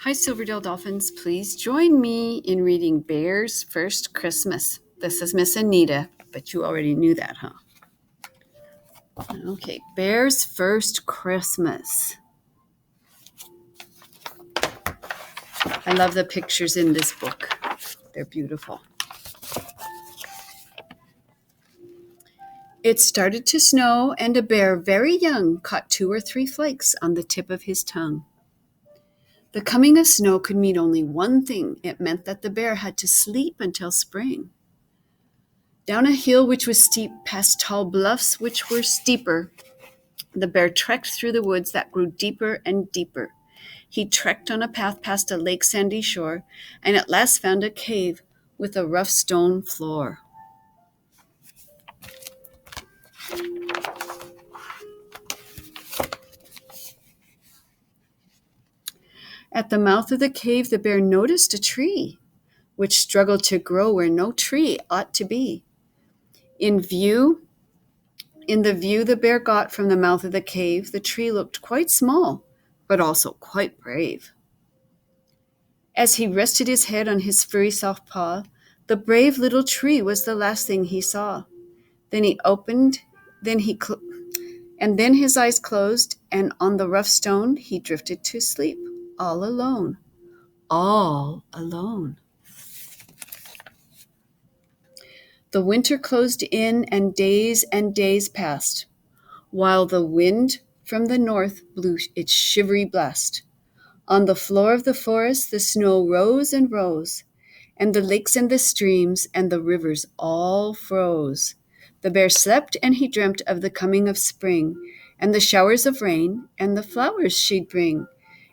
Hi, Silverdale Dolphins. Please join me in reading Bear's First Christmas. This is Miss Anita, but you already knew that, huh? Okay, Bear's First Christmas. I love the pictures in this book. They're beautiful. It started to snow, and a bear very young caught 2 or 3 flakes on the tip of his tongue. The coming of snow could mean only one thing. It meant that the bear had to sleep until spring. Down a hill which was steep, past tall bluffs which were steeper, the bear trekked through the woods that grew deeper and deeper. He trekked on a path past a lake sandy shore, and at last found a cave with a rough stone floor. At the mouth of the cave, the bear noticed a tree, which struggled to grow where no tree ought to be. In the view the bear got from the mouth of the cave, the tree looked quite small, but also quite brave. As he rested his head on his furry soft paw, the brave little tree was the last thing he saw. Then his eyes closed, and on the rough stone he drifted to sleep, all alone. All alone. The winter closed in, and days passed, while the wind from the north blew its shivery blast. On the floor of the forest the snow rose and rose, and the lakes and the streams and the rivers all froze. The bear slept, and he dreamt of the coming of spring, and the showers of rain, and the flowers she'd bring,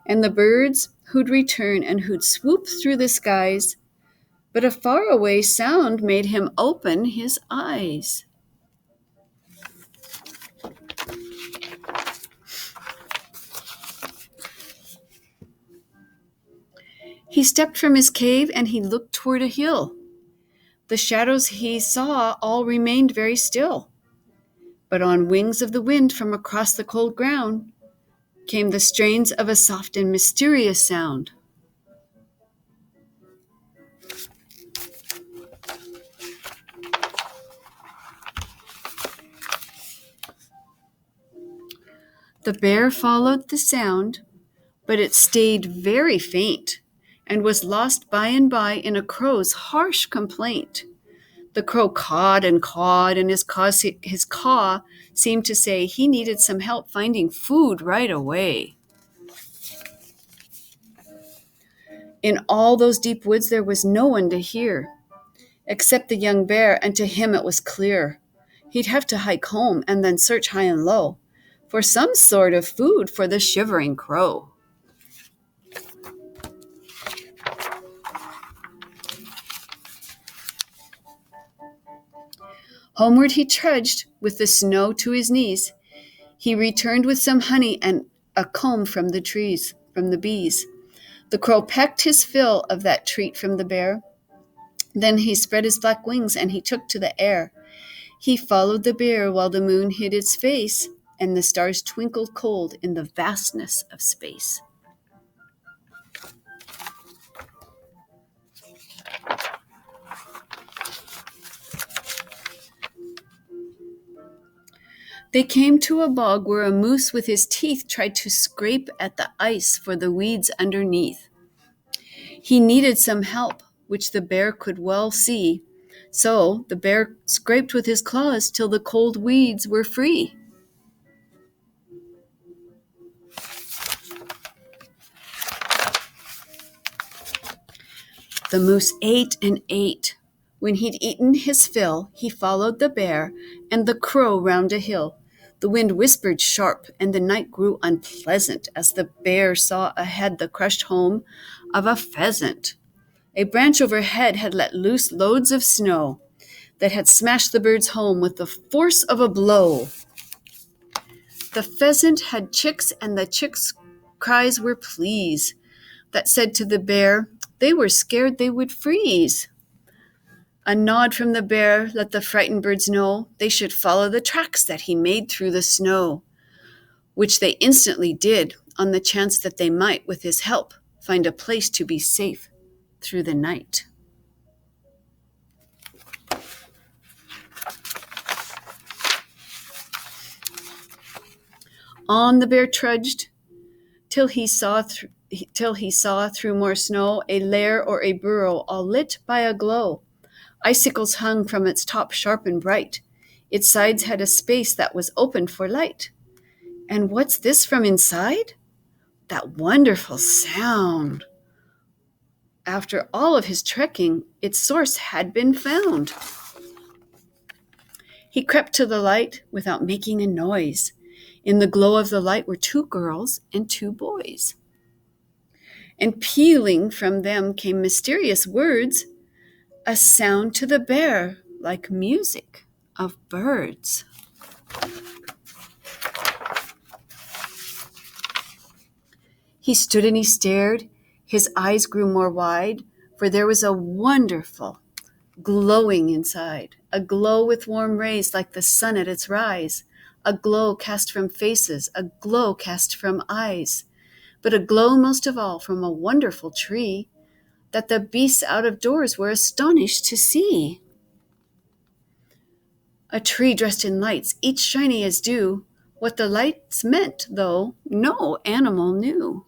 and the birds who'd return and who'd swoop through the skies. But a faraway sound made him open his eyes. He stepped from his cave, and he looked toward a hill. The shadows he saw all remained very still. But on wings of the wind from across the cold ground came the strains of a soft and mysterious sound. The bear followed the sound, but it stayed very faint and was lost by and by in a crow's harsh complaint. The crow cawed, and his caw seemed to say he needed some help finding food right away. In all those deep woods there was no one to hear, except the young bear, and to him it was clear he'd have to hike home and then search high and low for some sort of food for the shivering crow. Homeward he trudged, with the snow to his knees. He returned with some honey and a comb from the bees. The crow pecked his fill of that treat from the bear. Then he spread his black wings, and he took to the air. He followed the bear while the moon hid its face, and the stars twinkled cold in the vastness of space. They came to a bog where a moose with his teeth tried to scrape at the ice for the weeds underneath. He needed some help, which the bear could well see, so the bear scraped with his claws till the cold weeds were free. The moose ate and ate. When he'd eaten his fill, he followed the bear and the crow round a hill. The wind whispered sharp, and the night grew unpleasant as the bear saw ahead the crushed home of a pheasant. A branch overhead had let loose loads of snow that had smashed the bird's home with the force of a blow. The pheasant had chicks, and the chicks' cries were pleas that said to the bear they were scared they would freeze. A nod from the bear let the frightened birds know they should follow the tracks that he made through the snow, which they instantly did on the chance that they might, with his help, find a place to be safe through the night. On the bear trudged till he saw through more snow a lair or a burrow all lit by a glow. Icicles hung from its top sharp and bright. Its sides had a space that was open for light. And what's this from inside? That wonderful sound. After all of his trekking, its source had been found. He crept to the light without making a noise. In the glow of the light were 2 girls and 2 boys. And pealing from them came mysterious words, a sound to the bear like music of birds. He stood and he stared. His eyes grew more wide, for there was a wonderful glowing inside, a glow with warm rays like the sun at its rise, a glow cast from faces, a glow cast from eyes, but a glow most of all from a wonderful tree that the beasts out of doors were astonished to see. A tree dressed in lights, each shiny as dew. What the lights meant, though, no animal knew.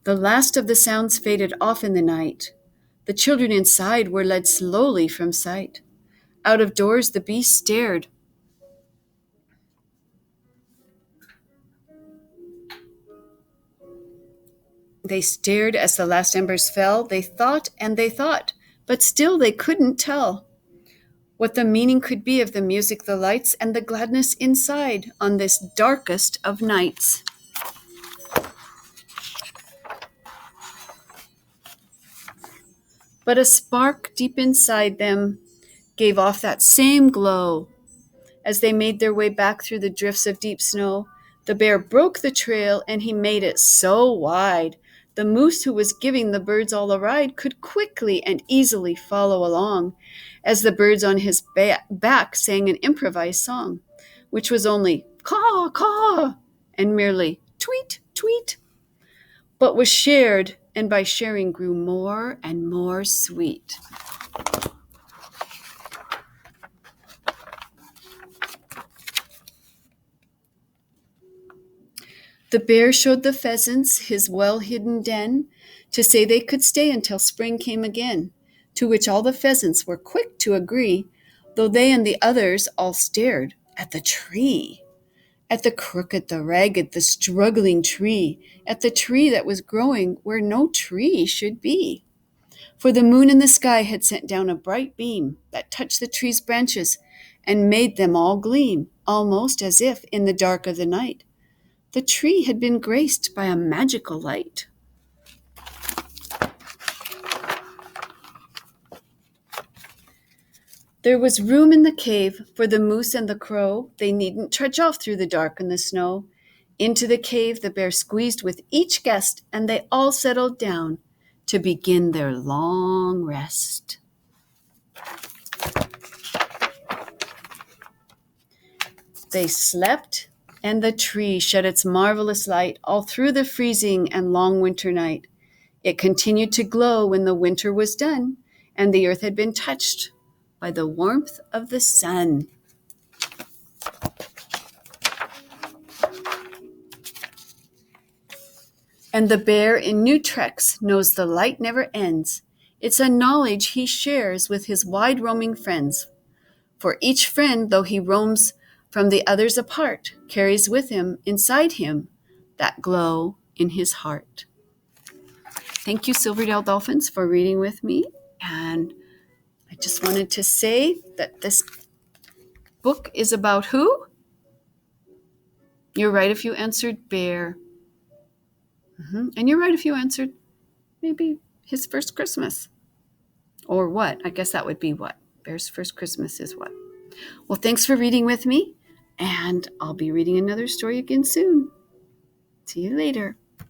The last of the sounds faded off in the night. The children inside were led slowly from sight. Out of doors the beasts stared. They stared as the last embers fell. They thought and they thought, but still they couldn't tell what the meaning could be of the music, the lights, and the gladness inside on this darkest of nights. But a spark deep inside them gave off that same glow. As they made their way back through the drifts of deep snow, the bear broke the trail and he made it so wide. The moose, who was giving the birds all a ride, could quickly and easily follow along as the birds on his back sang an improvised song, which was only caw, caw, and merely tweet, tweet, but was shared, and by sharing grew more and more sweet. The bear showed the pheasants his well-hidden den to say they could stay until spring came again, to which all the pheasants were quick to agree, though they and the others all stared at the tree. At the crooked, the ragged, the struggling tree, at the tree that was growing where no tree should be. For the moon in the sky had sent down a bright beam that touched the tree's branches and made them all gleam, almost as if, in the dark of the night, the tree had been graced by a magical light. There was room in the cave for the moose and the crow. They needn't trudge off through the dark and the snow. Into the cave the bear squeezed with each guest, and they all settled down to begin their long rest. They slept, and the tree shed its marvelous light all through the freezing and long winter night. It continued to glow when the winter was done, and the earth had been touched by the warmth of the sun. And the bear in new treks knows the light never ends. It's a knowledge he shares with his wide-roaming friends. For each friend, though he roams from the others apart, carries with him, inside him, that glow in his heart. Thank you, Silverdale Dolphins, for reading with me. And I just wanted to say that this book is about who? You're right if you answered bear. And you're right if you answered maybe his first Christmas. Or what? I guess that would be what? Bear's first Christmas is what? Well, thanks for reading with me. And I'll be reading another story again soon. See you later.